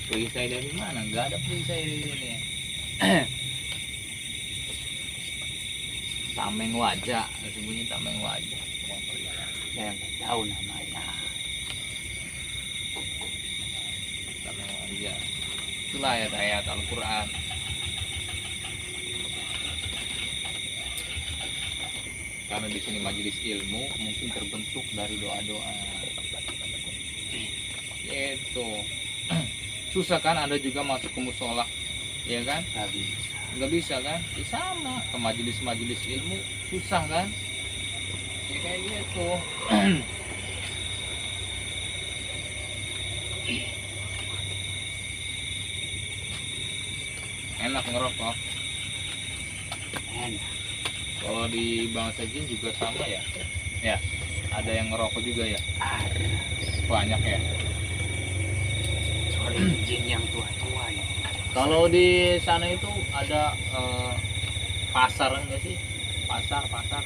Perisai dari mana? Enggak ada perisai di sini. Tameng wajah, sembunyi tameng wajah. Saya nggak tahu namanya. Tameng wajah. Itulah ayat-ayat Al-Quran. Karena di sini majelis ilmu mungkin terbentuk dari doa-doa. Itu susah kan Anda juga masuk ke musola, ya kan? Nggak bisa. Nggak bisa kan? Ya sama ke majelis-majelis ilmu susah kan? Ya kayak gitu. Enak ngerokok. Enak. Kalau di bangsa jin juga sama ya? Ya, ada yang ngerokok juga ya? Ada. Banyak ya. Soalnya jin yang tua-tua ya. Kalau di sana itu ada pasar enggak sih? Pasar. Pasar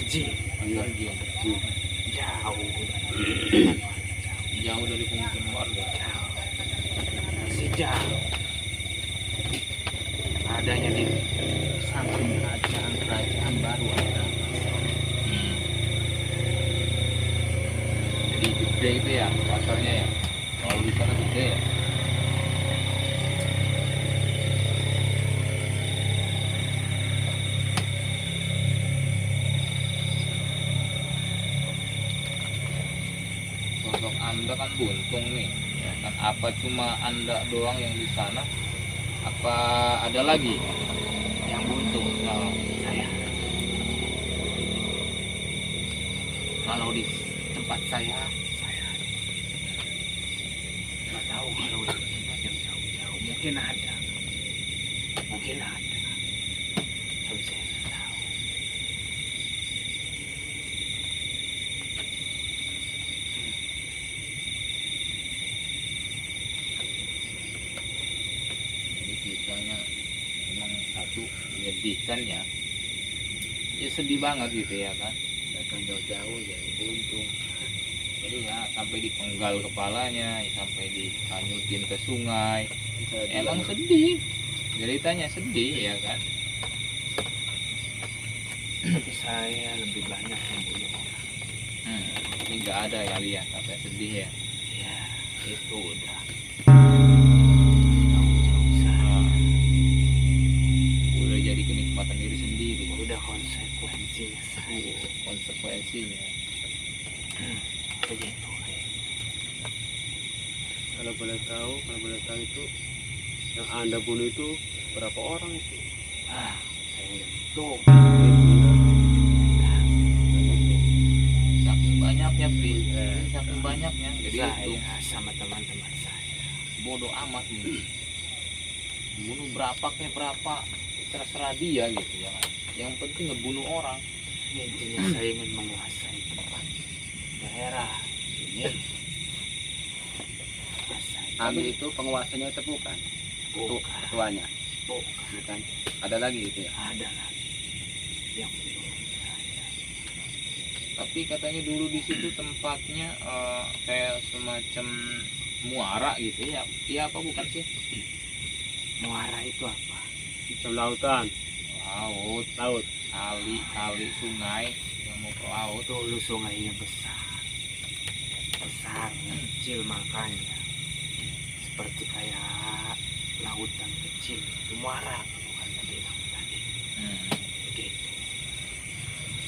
jin. Pasar jin. Jauh. Jauh dari pemukiman warga. Masih jauh. Adanya di samping kerajaan baru ada. Jadi gede itu ya pasarnya ya. Kalau di sana gede ya. Sosok Anda kan buntung nih, ya kan? Apa cuma Anda doang yang di sana? Apa ada lagi Yang buntung Nah, saya. kalau di tempat saya nggak tahu. Kalau di tempat yang jauh-jauh mungkin ada, tapi saya nggak tahu. Jadi ceritanya memang satu menyedihkan ya, ya sedih banget gitu ya kan, datang jauh-jauh ya buntung. Jadi ya sampai dipenggal kepalanya, ya, sampai dihanyutin ke sungai. Emang sedih, ceritanya sedih ya kan. Tapi saya lebih banyak membunuh orang. Ini nggak ada ya lihat sampai sedih ya. Ya, itu udah Udah jadi kenikmatan diri sendiri. udah konsekuensinya saya. Konsekuensinya. Begitu. Kalau boleh tahu itu yang Anda bunuh itu berapa orang itu? Saya nggak tahu. Saking banyaknya Pri, saking banyaknya. Jadi itu Saya sama teman-teman saya. bodoh amat nih. Bunuh berapa kayak berapa, terserah dia gitu ya. Yang penting ngebunuh orang. Intinya saya ingin menguasai tempat daerah ini. Anda itu penguasanya itu bukan? Itu Bukan. ketuanya? Bukan. Ada lagi itu ya? Ada lagi yang belum saya. Tapi katanya dulu di situ tempatnya kayak semacam muara gitu ya. Iya apa bukan sih? Muara itu apa? Itu lautan, Laut, laut. kali, sungai yang mau ke laut. Dulu sungainya besar, kecil, makanya seperti kayak lautan kecil. Itu muara, bukan bilang tadi. Begitu.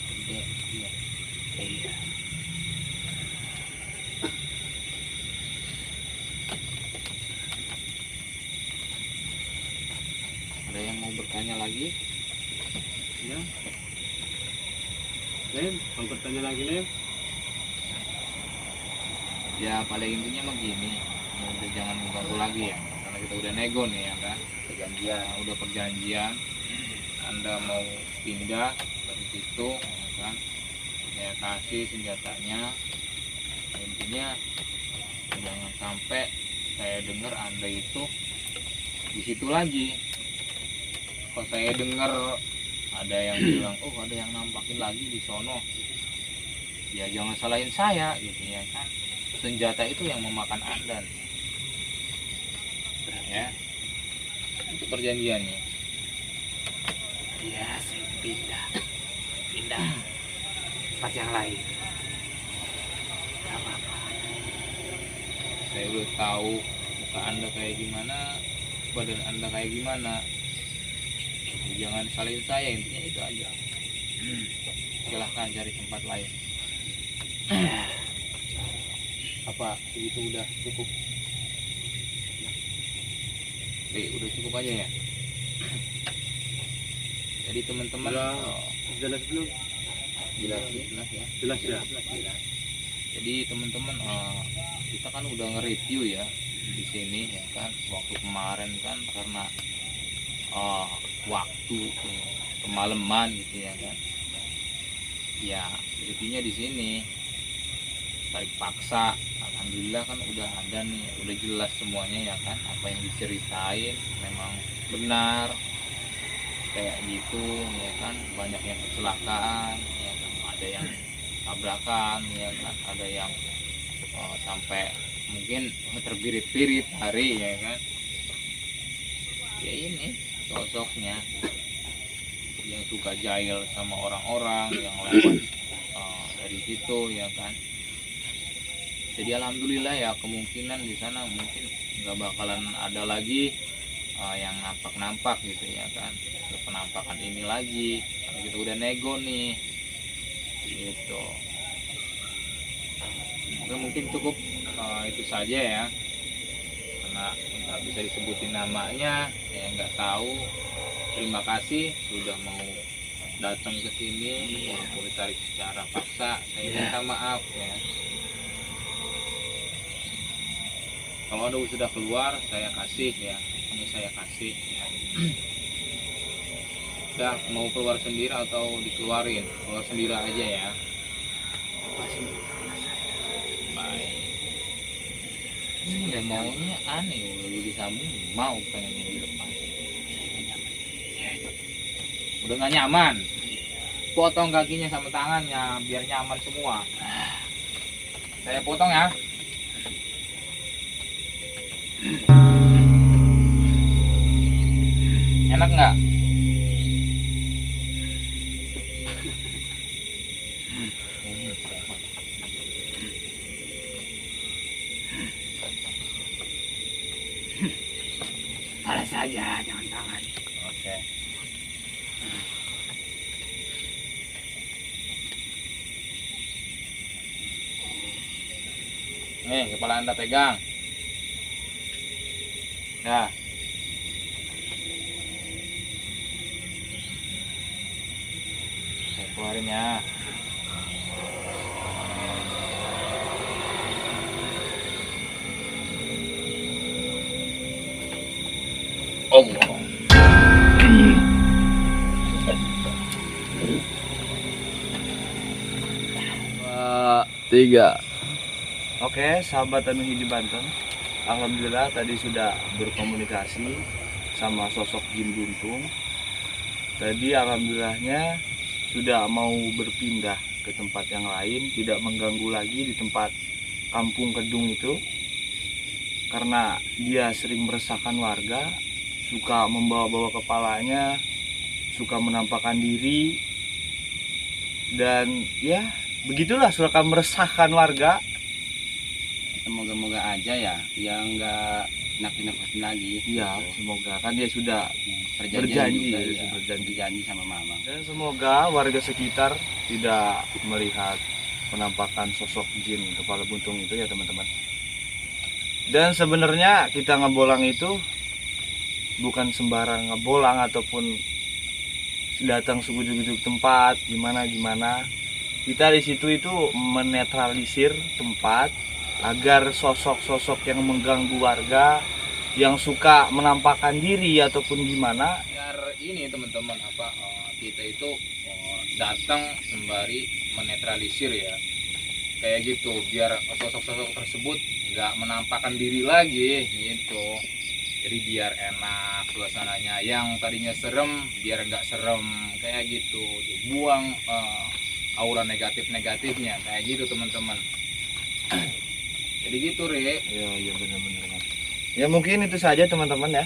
Gede, iya. Iya. Ada yang mau bertanya lagi? Ya. Lem, mau bertanya lagi Lem? Ya pada intinya mah gini, ya udah jangan mengganggu lagi ya, karena kita udah nego nih ya kan, perjanjian, udah perjanjian, Anda mau pindah dari situ, ya kan, saya kasih senjatanya, intinya jangan sampai saya dengar Anda itu di situ lagi. Kok saya dengar ada yang bilang, oh ada yang nampakin lagi di sono, ya jangan salahin saya gitu ya kan. Senjata itu yang memakan Anda ya, itu perjanjiannya. Iya, saya pindah tempat yang lain. Gak apa-apa. Saya udah tahu muka Anda kayak gimana, badan Anda kayak gimana, jangan salahin saya, intinya itu aja. Silahkan cari tempat lain. Apa itu udah cukup? Oke, udah cukup aja ya. Jadi teman-teman, Udah. Jelas belum? jelas ya. Jelas ya. Jelas. Jadi teman-teman, kita kan udah nge-review ya di sini ya kan. Waktu kemarin kan karena waktu kemalaman gitu ya kan. Ya reviewnya di sini tarik paksa. Alhamdulillah kan udah ada nih, udah jelas semuanya ya kan, apa yang diceritain memang benar kayak gitu ya kan. Banyak yang kecelakaan ya kan, ada yang tabrakan ya kan, ada yang sampai mungkin terbirit-birit hari ya kan. Ya ini sosoknya yang suka jahil sama orang-orang yang lewat dari situ ya kan. Jadi alhamdulillah ya, kemungkinan di sana mungkin nggak bakalan ada lagi yang nampak-nampak gitu ya kan, ke penampakan ini lagi karena kita udah nego nih gitu. Mungkin cukup itu saja ya, karena nggak bisa disebutin namanya, saya nggak tahu. Terima kasih sudah mau datang ke sini walaupun ditarik secara paksa, saya minta maaf ya. Kalau ada sudah keluar saya kasih ya, ini saya kasih ya. Udah mau keluar sendiri atau dikeluarin? Keluar sendiri aja ya. Baik. Ini maunya aneh, udah disambung mau pengennya dilepas. Udah nggak nyaman, potong kakinya sama tangannya biar nyaman semua. Saya potong ya. Enak nggak? Alas saja, jangan tangan. Oke. Nih, kepala Anda pegang. Nah. Saya keluarin ya. Allah. Tiga. Oke, sahabat Anu Hiji Banten, alhamdulillah tadi sudah berkomunikasi sama sosok Jin Buntung. Tadi alhamdulillahnya sudah mau berpindah ke tempat yang lain, tidak mengganggu lagi di tempat kampung Kedung itu, karena dia sering meresahkan warga, suka membawa-bawa kepalanya, suka menampakkan diri, dan ya begitulah, suka meresahkan warga. Semoga-moga aja ya yang nggak nakut-nakutin lagi. Ya, semoga kan dia sudah Perjanjian berjanji, juga, ya, ya. Berjanji sama mama. dan semoga warga sekitar tidak melihat penampakan sosok jin kepala buntung itu ya teman-teman. Dan sebenarnya kita ngebolang itu bukan sembarang ngebolang ataupun datang suguh-suguh tempat gimana. Kita di situ itu menetralisir tempat agar sosok-sosok yang mengganggu warga, yang suka menampakkan diri ataupun gimana. Biar ini teman-teman kita itu datang sembari menetralisir ya, kayak gitu, biar sosok-sosok tersebut nggak menampakkan diri lagi gitu. Jadi biar enak suasananya, yang tadinya serem biar nggak serem kayak gitu. Buang aura negatifnya kayak gitu teman-teman. Jadi gitu Re. Iya benar-benar. Ya mungkin itu saja teman-teman ya.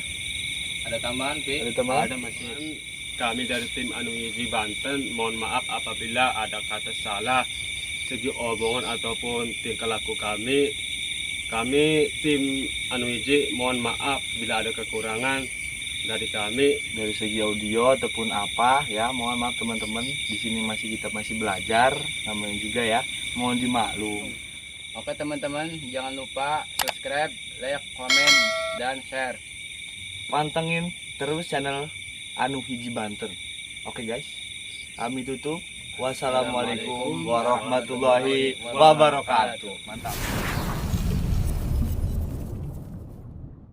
Ada tambahan Pi? Ada tambahan? Ada masih. Kami dari tim Anu Hiji Banten mohon maaf apabila ada kata salah segi omongan ataupun tingkah laku kami. Kami tim Anu Hiji mohon maaf bila ada kekurangan dari kami. Dari segi audio ataupun apa ya, mohon maaf teman-teman. Di sini kita masih belajar namanya juga ya. Mohon dimaklum. Oke teman-teman, jangan lupa subscribe, like, komen, dan share. Pantengin terus channel Anu Hiji Banten. Oke guys, kami tutup. Wassalamualaikum warahmatullahi wabarakatuh. Mantap.